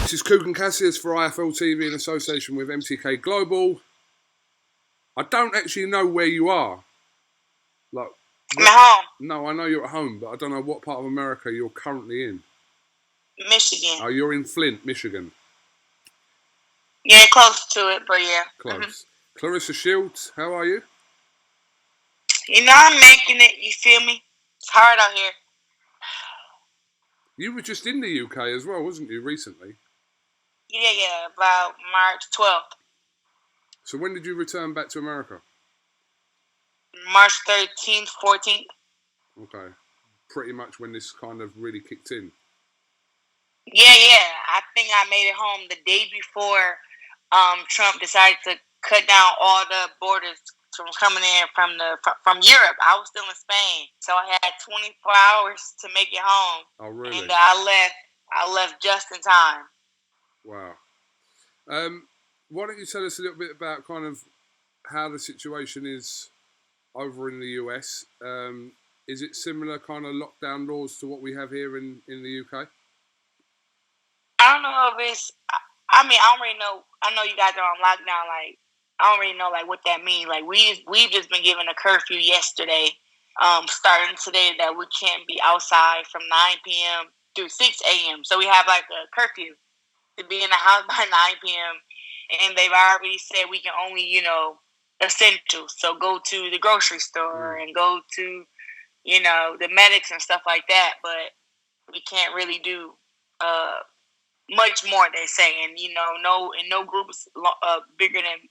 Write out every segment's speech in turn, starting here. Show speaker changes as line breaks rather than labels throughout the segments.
This is KUGAN CASSIUS for IFL TV in association with MTK Global. I don't actually know where you are. Like,
I'm at home.
No, I know you're at home, but I don't know what part of America you're currently in.
Michigan.
Oh, you're in Flint, Michigan.
Yeah, close to it, but yeah.
Close. Claressa Shields, how are you?
You know, I'm making it. You feel me? It's hard out here.
You were just in the UK as well, wasn't you, recently?
Yeah, about March 12th.
So when did you return back to America?
March 13th, 14th.
Okay. Pretty much when this kind of really kicked in.
Yeah. I think I made it home the day before Trump decided to cut down all the borders from coming in from Europe. I was still in Spain, so I had 24 hours to make it home.
Oh, really?
And I left just in time.
Wow. Why don't you tell us a little bit about kind of how the situation is over in the US? Is it similar kind of lockdown laws to what we have here in the UK?
I don't know if it's. I mean, I don't really know. I know you guys are on lockdown. Like, I don't really know like what that means. Like, we've just been given a curfew yesterday, starting today, that we can't be outside from 9 p.m. through 6 a.m. So we have like a curfew to be in the house by 9 p.m. And they've already said we can only, essentials. So go to the grocery store and go to, the medics and stuff like that. But we can't really do much more, they say. And, no groups bigger than,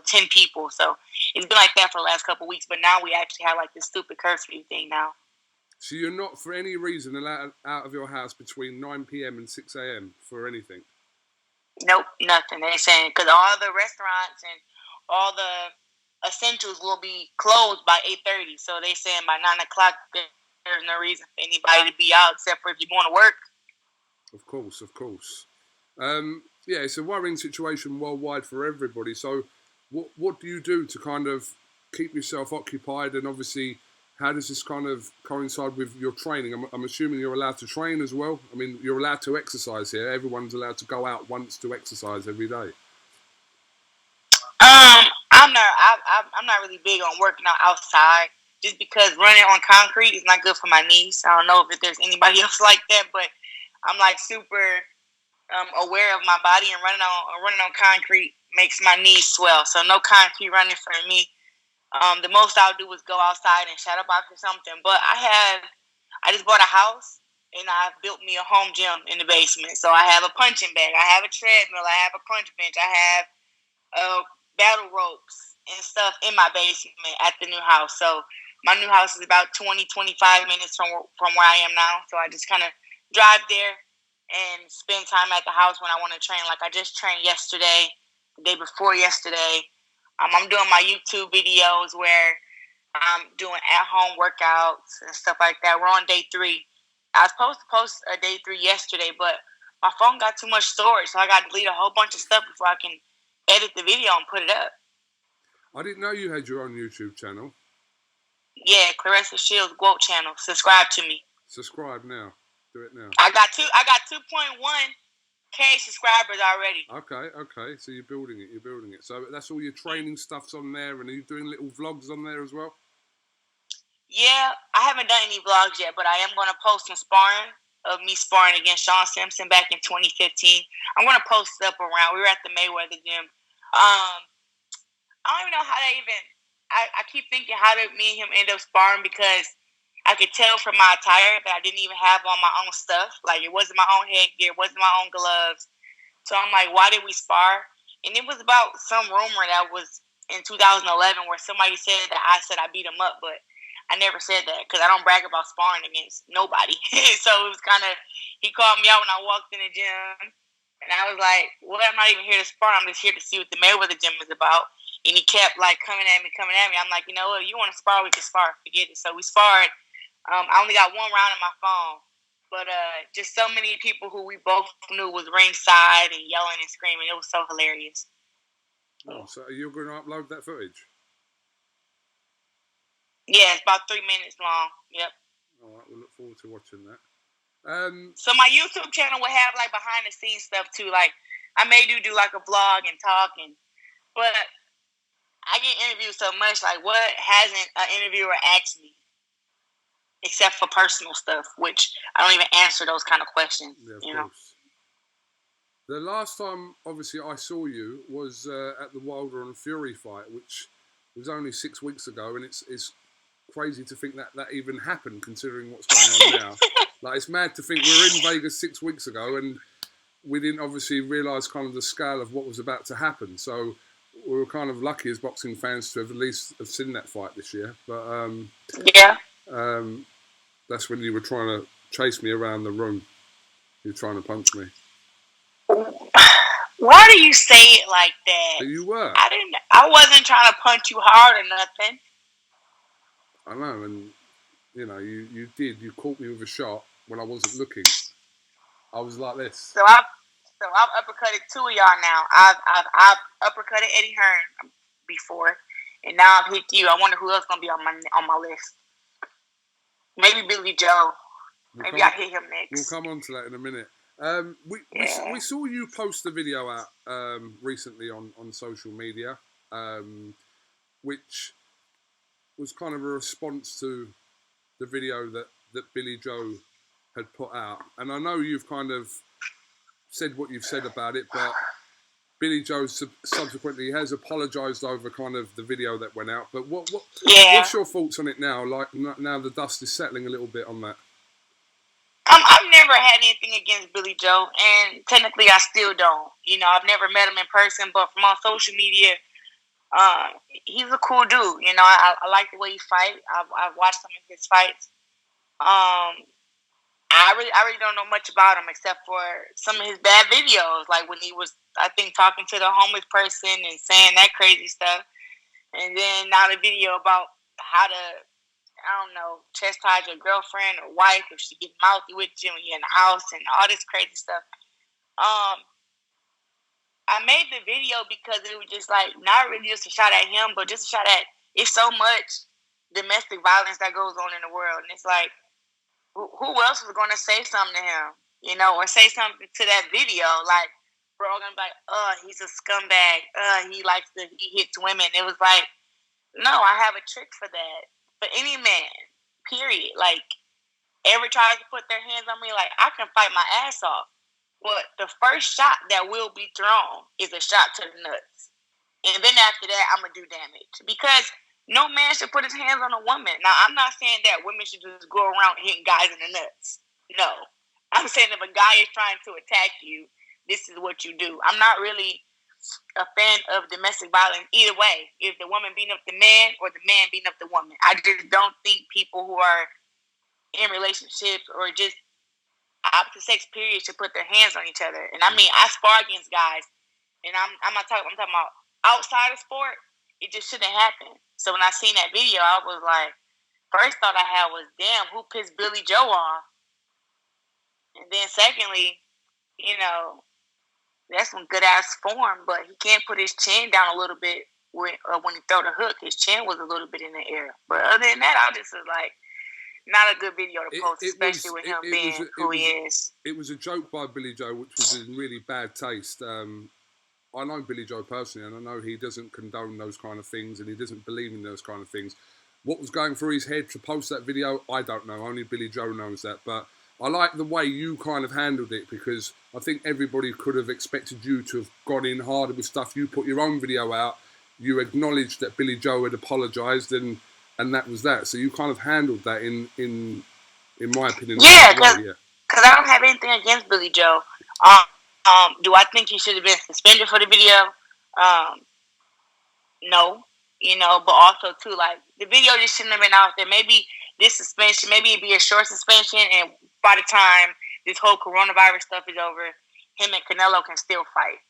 10 people. So it's been like that for the last couple of weeks. But now we actually have like this stupid curfew thing now.
So you're not for any reason allowed out of your house between 9 p.m. and 6 a.m. for anything?
Nope, nothing. They're saying because all the restaurants and all the essentials will be closed by 8:30. So they're saying by 9 o'clock there's no reason for anybody to be out except for if you're going to work.
Of course. Yeah, it's a worrying situation worldwide for everybody. So what do you do to kind of keep yourself occupied? And obviously, how does this kind of coincide with your training? I'm assuming you're allowed to train as well. I mean, you're allowed to exercise here. Everyone's allowed to go out once to exercise every day.
I'm not really big on working out outside just because running on concrete is not good for my knees. I don't know if there's anybody else like that, but I'm like super aware of my body, and running on concrete makes my knees swell. So no concrete running for me. The most I'll do is go outside and shadow box or something. But I just bought a house and I built me a home gym in the basement. So I have a punching bag, I have a treadmill, I have a punch bench, I have battle ropes and stuff in my basement at the new house. So my new house is about 20-25 minutes from where I am now. So I just kind of drive there and spend time at the house when I want to train. Like I just trained yesterday, the day before yesterday. I'm doing my YouTube videos where I'm doing at-home workouts and stuff like that. We're on day 3. I was supposed to post a day 3 yesterday, but my phone got too much storage, so I got to delete a whole bunch of stuff before I can edit the video and put it up.
I didn't know you had your own YouTube channel.
Yeah, Claressa Shields GWOAT channel. Subscribe to me.
Subscribe now. Do it now.
I got 2.1K subscribers already.
Okay. So you're building it. So that's all your training stuff's on there, and are you doing little vlogs on there as well?
Yeah, I haven't done any vlogs yet, but I am going to post some sparring of me sparring against Sean Simpson back in 2015. I'm going to post it up around. We were at the Mayweather gym. I don't even know how to I keep thinking how did me and him end up sparring, because I could tell from my attire that I didn't even have on my own stuff. Like, it wasn't my own headgear, it wasn't my own gloves. So I'm like, why did we spar? And it was about some rumor that was in 2011 where somebody said that I said I beat him up, but I never said that because I don't brag about sparring against nobody. So it was kind of, he called me out when I walked in the gym, and I was like, well, I'm not even here to spar. I'm just here to see what the Mayweather gym is about. And he kept like coming at me. I'm like, you know what? You want to spar? We can spar. Forget it. So we sparred. I only got one round in my phone, but just so many people who we both knew was ringside and yelling and screaming. It was so hilarious.
Oh, so you're going to upload that footage?
Yeah, it's about 3 minutes long. Yep.
All right, we'll look forward to watching that.
So my YouTube channel will have like behind the scenes stuff too. Like I may do like a vlog and talking, but I get interviewed so much. Like what hasn't an interviewer asked me except for personal stuff, which I don't even answer those kind of questions.
Yeah, of course. The last time, obviously, I saw you was at the Wilder and Fury fight, which was only 6 weeks ago, and it's crazy to think that even happened, considering what's going on now. Like, it's mad to think we were in Vegas 6 weeks ago, and we didn't obviously realise kind of the scale of what was about to happen. So we were kind of lucky as boxing fans to have at least have seen that fight this year. But
yeah,
that's when you were trying to chase me around the room. You were trying to punch me.
Why do you say it like that?
But you were.
I wasn't trying to punch you hard or nothing.
I know, and you know, you did. You caught me with a shot when I wasn't looking. I was like this.
So I've uppercutted 2 of y'all now. I've uppercutted Eddie Hearn before, and now I've hit you. I wonder who else gonna be on my list. Maybe Billy Joe. Maybe I hit him next.
We'll come on to that in a minute. We saw you post a video out recently on social media, which was kind of a response to the video that Billy Joe had put out. And I know you've kind of said what you've said about it, but Billy Joe subsequently has apologised over kind of the video that went out. But what's your thoughts on it now? Like now the dust is settling a little bit on that.
I've never had anything against Billy Joe, and technically I still don't. You know, I've never met him in person, but from on social media, he's a cool dude. You know, I like the way he fight. I've watched some of his fights. I really don't know much about him except for some of his bad videos, like when he was, I think, talking to the homeless person and saying that crazy stuff, and then now the video about how to, I don't know, chastise your girlfriend or wife if she gets mouthy with you when you're in the house and all this crazy stuff. I made the video because it was just like not really just a shot at him, but just a shot at, it's so much domestic violence that goes on in the world, and it's like, who else was going to say something to him, you know, or say something to that video? Like, we're all going to be like, he's a scumbag. He hits women. It was like, no, I have a trick for that. For any man, period. Like, ever tries to put their hands on me, like, I can fight my ass off. But the first shot that will be thrown is a shot to the nuts. And then after that, I'm going to do damage. Because no man should put his hands on a woman. Now, I'm not saying that women should just go around hitting guys in the nuts. No. I'm saying if a guy is trying to attack you, this is what you do. I'm not really a fan of domestic violence either way. If the woman beating up the man or the man beating up the woman. I just don't think people who are in relationships or just opposite sex period should put their hands on each other. And I mean, I spar against guys, and I'm talking about outside of sport. It just shouldn't happen. So when I seen that video, I was like, first thought I had was, damn, who pissed Billy Joe off? And then secondly, you know, that's some good ass form, but he can't put his chin down a little bit when he throw the hook. His chin was a little bit in the air. But other than that, I just was like, not a good video to post, especially with him being who he is.
It was a joke by Billy Joe, which was in really bad taste. I know Billy Joe personally, and I know he doesn't condone those kind of things, and he doesn't believe in those kind of things. What was going through his head to post that video, I don't know. Only Billy Joe knows that. But I like the way you kind of handled it, because I think everybody could have expected you to have gone in harder with stuff. You put your own video out. You acknowledged that Billy Joe had apologised, and that was that. So you kind of handled that in my opinion.
Yeah, because I don't have anything against Billy Joe. Do I think he should have been suspended for the video? No. You know, but also, too, like, the video just shouldn't have been out there. Maybe this suspension, maybe it'd be a short suspension, and by the time this whole coronavirus stuff is over, him and Canelo can still fight.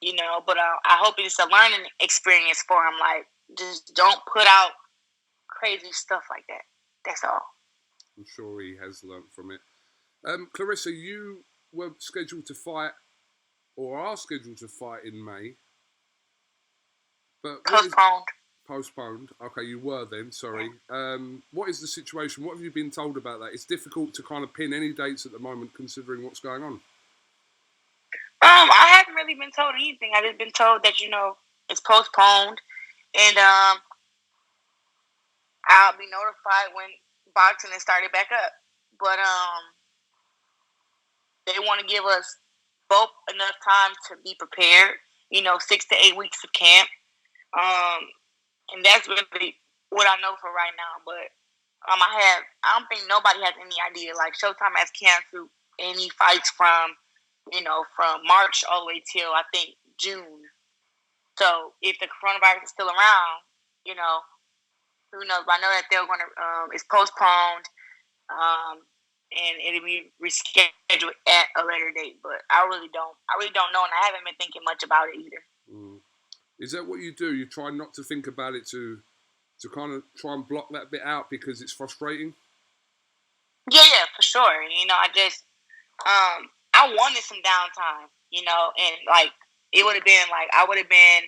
You know, but I hope it's a learning experience for him. Like, just don't put out crazy stuff like that. That's all.
I'm sure he has learned from it. Claressa, you were scheduled to fight, or are scheduled to fight in May. But
postponed.
Postponed. Okay, you were then. Sorry. What is the situation? What have you been told about that? It's difficult to kind of pin any dates at the moment, considering what's going on.
I haven't really been told anything. I've just been told that it's postponed, and I'll be notified when boxing has started back up. But they want to give us both enough time to be prepared. 6 to 8 weeks of camp. And that's really what I know for right now. But I don't think nobody has any idea. Like Showtime has canceled any fights from March all the way till I think June. So if the coronavirus is still around, who knows? But I know that they're going to it's postponed, and it'll be rescheduled at a later date. But I really don't know, and I haven't been thinking much about it either.
Is that what you do? You try not to think about it to kind of try and block that bit out because it's frustrating?
Yeah, for sure. I just I wanted some downtime, and like it would have been like I would have been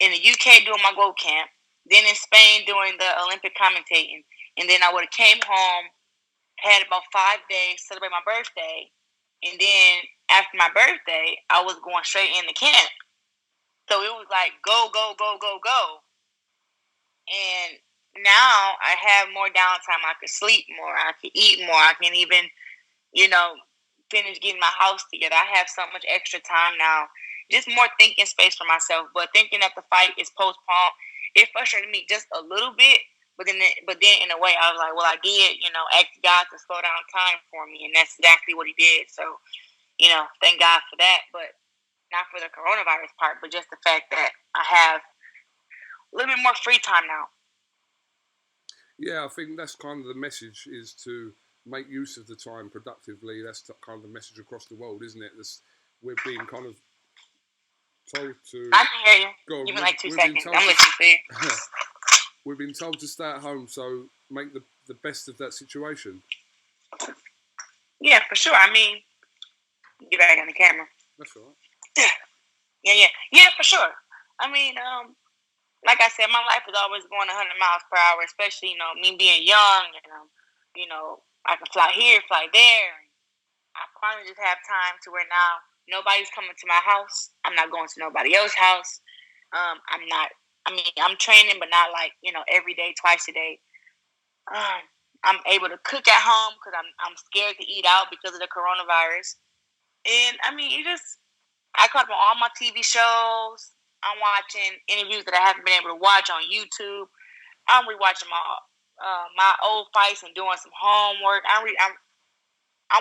in the UK doing my gold camp, then in Spain doing the Olympic commentating, and then I would have came home, had about 5 days, celebrate my birthday, and then after my birthday, I was going straight into camp. So it was like go, go, go, go, go. And now I have more downtime. I could sleep more. I could eat more. I can even, finish getting my house together. I have so much extra time now. Just more thinking space for myself. But thinking that the fight is postponed, it frustrated me just a little bit. But then in a way, I was like, well, I did, ask God to slow down time for me. And that's exactly what he did. So, thank God for that. But not for the coronavirus part, but just the fact that I have a little bit more free time now.
Yeah, I think that's kind of the message, is to make use of the time productively. That's kind of the message across the world, isn't it? We're being kind of told to...
I can hear you.
Go on,
give me like 2 seconds. I'm listening to you.
We've been told to stay at home, so make the best of that situation.
Yeah, for sure. I mean, get back on the camera.
That's all right.
Yeah, for sure. I mean, like I said, my life is always going 100 miles per hour, especially, me being young, and, I can fly here, fly there. I finally just have time to where now nobody's coming to my house. I'm not going to nobody else's house. I'm training, but not like, every day, twice a day. I'm able to cook at home because I'm scared to eat out because of the coronavirus. And, I mean, I caught up on all my TV shows. I'm watching interviews that I haven't been able to watch on YouTube. I'm rewatching my old fights and doing some homework. I'm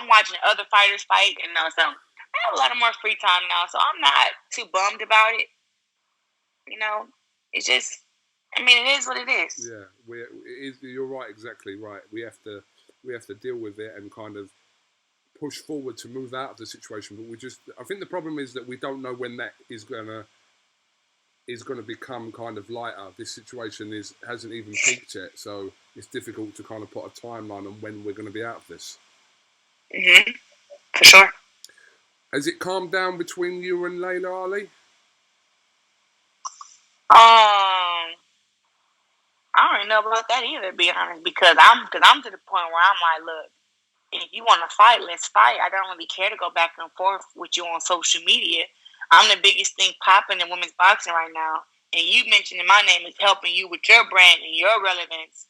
watching other fighters fight, so I have a lot of more free time now. So I'm not too bummed about it. It's just, it is what it is.
Yeah, you're right, exactly right. We have to deal with it and kind of push forward to move out of the situation. But I think the problem is that we don't know when that is gonna become kind of lighter. This situation hasn't even peaked yet, so it's difficult to kind of put a timeline on when we're going to be out of this.
For sure.
Has it calmed down between you and Laila Ali?
I don't even know about that either, to be honest, because I'm to the point where I'm like, look, if you want to fight, let's fight. I don't really care to go back and forth with you on social media. I'm the biggest thing popping in women's boxing right now. And you mentioning my name is helping you with your brand and your relevance.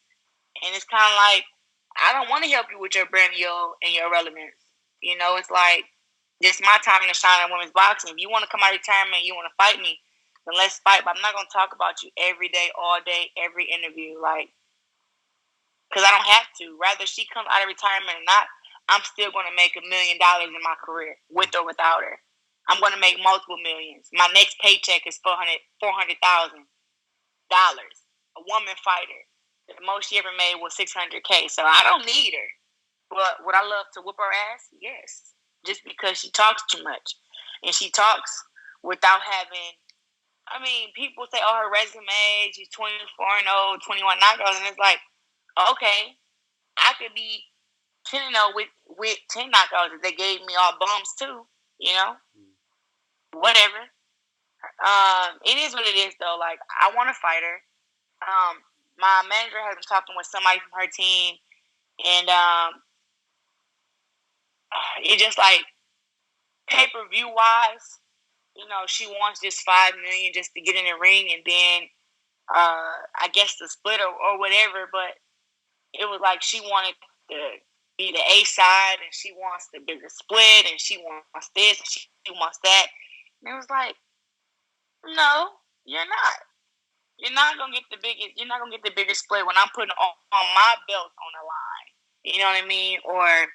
And it's kind of like, I don't want to help you with your brand and your relevance. It's like, this is my time to shine in women's boxing. If you want to come out of retirement and you want to fight me, then let's fight. But I'm not going to talk about you every day, all day, every interview. Because I don't have to. Rather she comes out of retirement or not, I'm still going to make $1 million in my career, with or without her. I'm going to make multiple millions. My next paycheck is $400,000. A woman fighter. The most she ever made was $600K. So I don't need her. But would I love to whoop her ass? Yes. Just because she talks too much. And she talks without having... people say, her resume, she's 24-0, 21 knockouts. And it's like, okay, I could be 10-0 with 10 knockouts if they gave me all bums too, Whatever. It is what it is, though. Like, I want to fight her. My manager has been talking with somebody from her team, and it just like pay-per-view wise, she wants just $5 million just to get in the ring, and then I guess the split or whatever. But it was like she wanted to be the A side, and she wants the bigger split, and she wants this, and she wants that. And it was like, no, you're not. You're not gonna get the biggest. You're not gonna get the biggest split when I'm putting on my belt on the line. You know what I mean? Or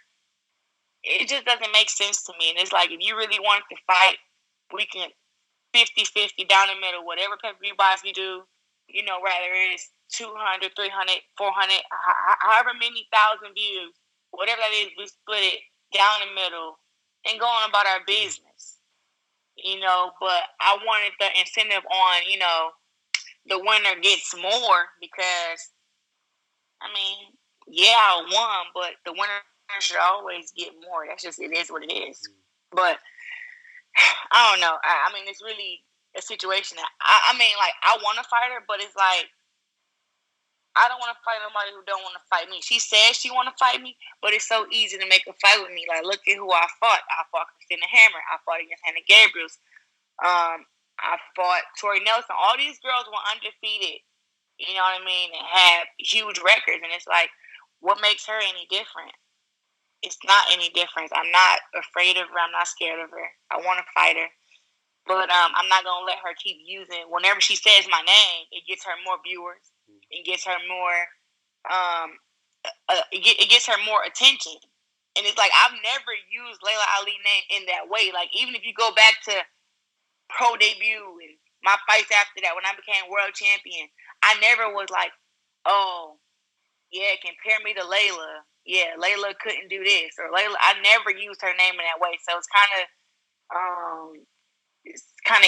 it just doesn't make sense to me. And it's like, if you really want to fight, we can 50-50 down the middle, whatever pay-per-view buys we do, whether it's 200, 300, 400, however many thousand views, whatever that is, we split it down the middle and go on about our business. But I wanted the incentive on, the winner gets more, because, I mean, yeah, I won, but the winner should always get more. That's just, it is what it is. But I don't know. I mean, it's really a situation that I mean, like, I want to fight her, but it's like, I don't want to fight nobody who don't want to fight me. She says she want to fight me, but it's so easy to make a fight with me. Like, look at who I fought. I fought Christina Hammer. I fought against Hannah Gabriels. I fought Tori Nelson. All these girls were undefeated. You know what I mean? And had huge records. And it's like, what makes her any different? It's not any difference. I'm not afraid of her. I'm not scared of her. I want to fight her. But I'm not going to let her keep using. Whenever she says my name, it gets her more viewers. It gets her more it gets her more attention. And it's like, I've never used Laila Ali name in that way. Like, even if you go back to pro debut and my fights after that, when I became world champion, I never was like, oh, yeah, compare me to Laila. Yeah, Laila couldn't do this. Or Laila, I never used her name in that way. So it's kind of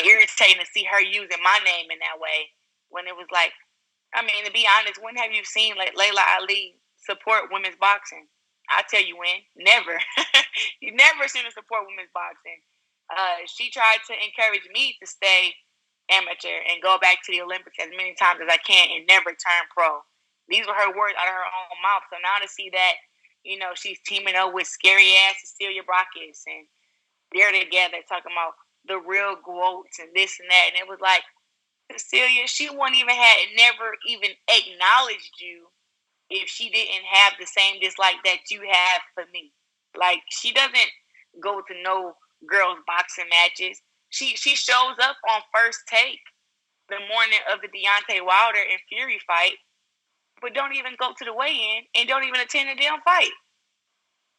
irritating to see her using my name in that way, when it was like, I mean, to be honest, when have you seen Laila Ali support women's boxing? I'll tell you when. Never. You've never seen her support women's boxing. She tried to encourage me to stay amateur and go back to the Olympics as many times as I can and never turn pro. These were her words out of her own mouth. So now to see that, she's teaming up with scary ass Cecilia Braekhus, and they're together talking about the real quotes and this and that. And it was like, Cecilia, she never even acknowledged you if she didn't have the same dislike that you have for me. Like, she doesn't go to no girls' boxing matches. She shows up on First Take the morning of the Deontay Wilder and Fury fight, but don't even go to the weigh-in and don't even attend the damn fight.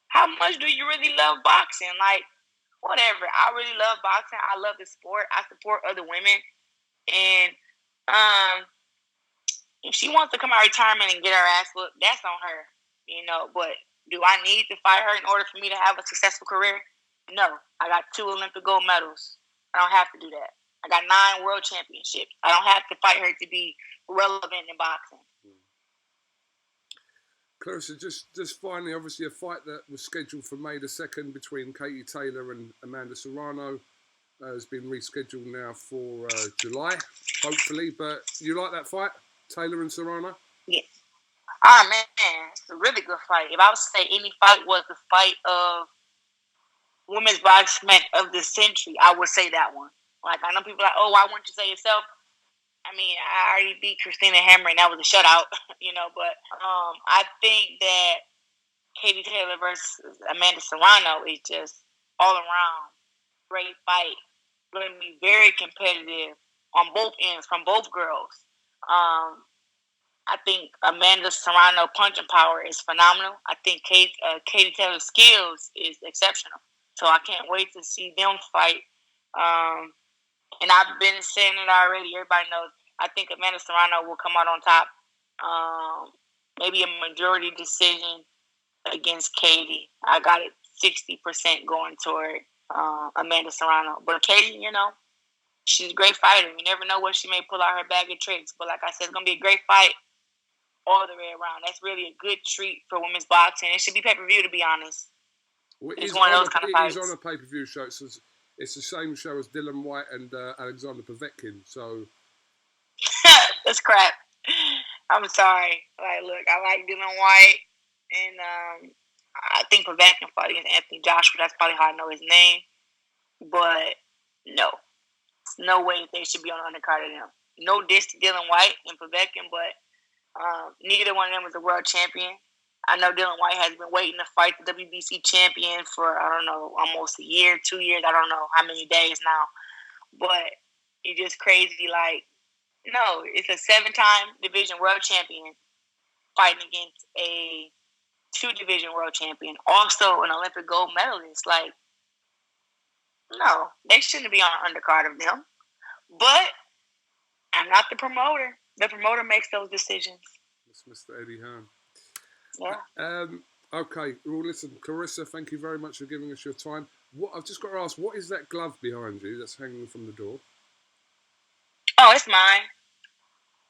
How much do you really love boxing? Like, whatever. I really love boxing. I love the sport. I support other women. And if she wants to come out of retirement and get her ass whooped, that's on her. But do I need to fight her in order for me to have a successful career? No. I got 2 Olympic gold medals. I don't have to do that. I got 9 world championships. I don't have to fight her to be relevant in boxing.
Claressa, just finally, obviously a fight that was scheduled for May the 2nd between Katie Taylor and Amanda Serrano has been rescheduled now for July, hopefully. But you like that fight, Taylor and Serrano?
Yeah. Oh, man, it's a really good fight. If I was to say any fight was the fight of women's boxing of the century, I would say that one. Like, I know people are like, oh, why wouldn't you say yourself? I mean, I already beat Christina Hammer, and that was a shutout, But I think that Katie Taylor versus Amanda Serrano is just all around great fight. Going to be very competitive on both ends from both girls. I think Amanda Serrano punching power is phenomenal. I think Katie Taylor's skills is exceptional. So I can't wait to see them fight. And I've been saying it already. Everybody knows. I think Amanda Serrano will come out on top. Maybe a majority decision against Katie. I got it 60% going toward Amanda Serrano. But Katie, she's a great fighter. You never know what she may pull out her bag of tricks. But like I said, it's going to be a great fight all the way around. That's really a good treat for women's boxing. It should be pay-per-view, to be honest.
Well, it's one of those kind of fights. It is on a pay-per-view show. It's the same show as Dylan White and Alexander Povetkin. So
that's crap. I'm sorry. Like, look, I like Dylan White, and I think Povetkin fought against Anthony Joshua. That's probably how I know his name. But no, no way they should be on the undercard of them. No diss to Dylan White and Povetkin, but neither one of them is a world champion. I know Dylan White has been waiting to fight the WBC champion for, I don't know, almost a year, 2 years. I don't know how many days now. But it's just crazy. Like, no, it's a 7-time division world champion fighting against a 2-division world champion, also an Olympic gold medalist. Like, no, they shouldn't be on the undercard of them. But I'm not the promoter. The promoter makes those decisions.
It's Mr. Eddie Hearn.
Yeah.
Okay. Well, listen, Claressa, thank you very much for giving us your time. I've just got to ask, what is that glove behind you that's hanging from the door?
Oh, it's mine.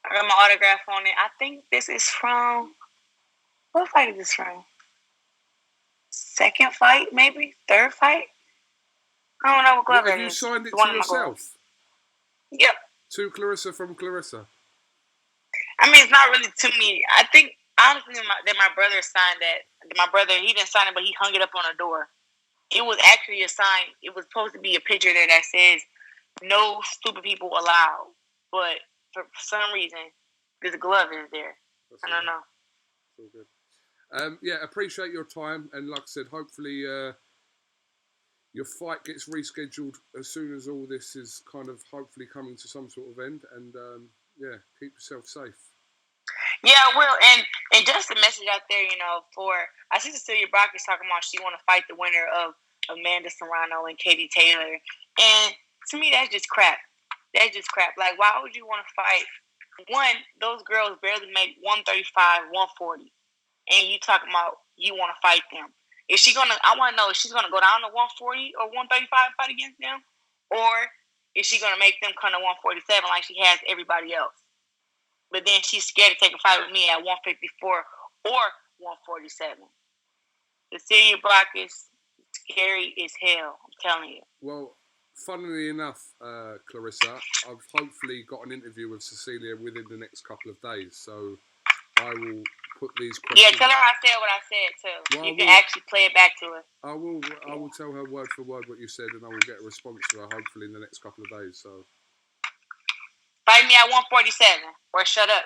I got my autograph on it. I think this is from... What fight is this from? Second fight, maybe? Third fight? I don't know what glove it is.
Have you signed it to yourself?
Yep.
To Claressa from Claressa?
I mean, it's not really to me. I think, honestly, that my brother signed that. My brother, he didn't sign it, but he hung it up on the door. It was actually a sign. It was supposed to be a picture there that says, "No stupid people allowed." But for some reason, this glove is there. I don't know.
It's all good. Yeah, appreciate your time. And like I said, hopefully your fight gets rescheduled as soon as all this is kind of hopefully coming to some sort of end. And yeah, keep yourself safe.
Yeah, I will. And just a message out there, I see Cecilia Braekhus talking about she want to fight the winner of Amanda Serrano and Katie Taylor. And to me, that's just crap. That's just crap. Like, why would you want to fight? One, those girls barely make 135, 140. And you talking about you want to fight them. I want to know if she's going to go down to 140 or 135 and fight against them? Or is she going to make them come to 147 like she has everybody else? But then she's scared to take a fight with me at 154 or 147. Cecilia Braekhus, scary as hell. I'm telling you.
Well, funnily enough, Claressa, I've hopefully got an interview with Cecilia within the next couple of days. So I will put these questions.
Yeah, tell her I said what I said too. Well, you can actually play it back to her.
I will tell her word for word what you said, and I will get a response to her hopefully in the next couple of days. So
fight me at 147 or shut up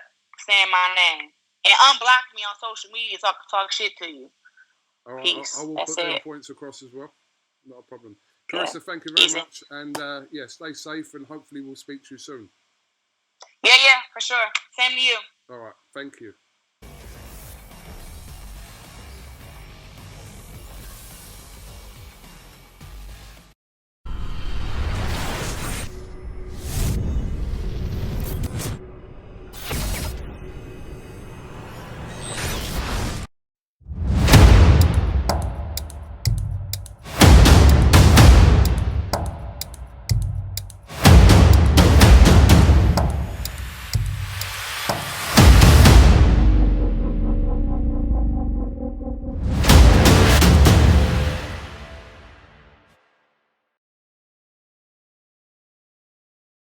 saying my name and unblock me on social media so I can talk shit to you.
All right,
Peace.
I will
That's
put them
it.
Points across as well. Not a problem. Claressa, thank you very much, and yeah, stay safe, and hopefully we'll speak to you soon.
Yeah, for sure. Same to you.
All right, thank you.